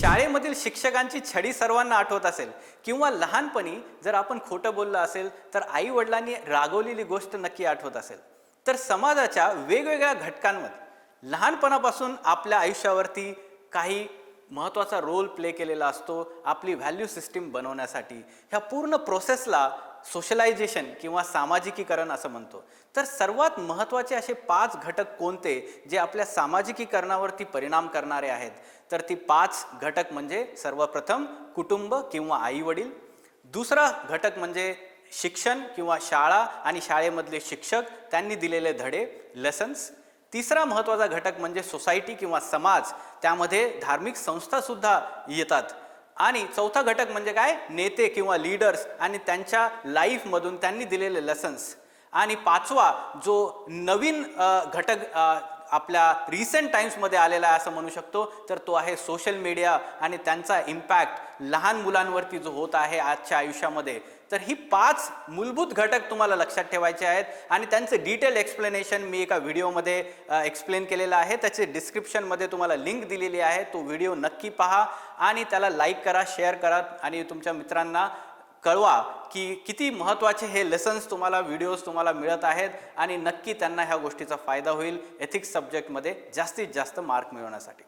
शाळेमधील शिक्षकांची छडी सर्वांना आठवत असेल किंवा लहानपणी जर आपण खोटं बोललं असेल तर आई वडिलांनी रागवलेली गोष्ट नक्की आठवत असेल. तर समाजाच्या वेगवेगळ्या घटकांमध्ये लहानपणापासून आपल्या आयुष्यावरती काही महत्त्वाचा रोल प्ले केलेला असतो आपली व्हॅल्यू सिस्टीम बनवण्यासाठी. ह्या पूर्ण प्रोसेसला सोशलायझेशन किंवा सामाजिकीकरण असं म्हणतो. तर सर्वात महत्त्वाचे असे 5 घटक कोणते जे आपल्या सामाजिकीकरणावरती परिणाम करणारे आहेत? तर ती 5 घटक म्हणजे सर्वप्रथम कुटुंब किंवा आई वडील, दुसरा घटक म्हणजे शिक्षण किंवा शाळा आणि शाळेमधले शिक्षक त्यांनी दिलेले धडे लेसन्स, तिसरा महत्त्वाचा घटक म्हणजे सोसायटी किंवा समाज, त्यामध्ये धार्मिक संस्था सुद्धा येतात, आणि चौथा घटक म्हणजे काय नेते किंवा लीडर्स आणि त्यांच्या लाईफमधून त्यांनी दिलेले लेसन्स, आणि पाचवा जो नवीन घटक आपल्या रिसेंट टाइम्समध्ये आलेला आहे असं म्हणू शकतो तर तो आहे सोशल मीडिया आणि त्यांचा इम्पॅक्ट लहान मुलांवरती जो होत आहे आजच्या आयुष्यामध्ये. तर ही 5 मूलभूत घटक तुम्हाला लक्षात ठेवायचे आहेत आणि त्यांचे डिटेल एक्सप्लेनेशन मी एका व्हिडिओमध्ये एक्सप्लेन केलेलं आहे. त्याचे डिस्क्रिप्शनमध्ये तुम्हाला लिंक दिलेली आहे. तो व्हिडिओ नक्की पहा आणि त्याला लाईक करा, शेअर करा आणि तुमच्या मित्रांना कळवा की किती महत्त्वाचे हे लेसन्स तुम्हाला व्हिडिओज तुम्हाला मिळत आहेत आणि नक्की त्यांना ह्या गोष्टीचा फायदा होईल एथिक्स सब्जेक्टमध्ये जास्तीत जास्त मार्क मिळवण्यासाठी.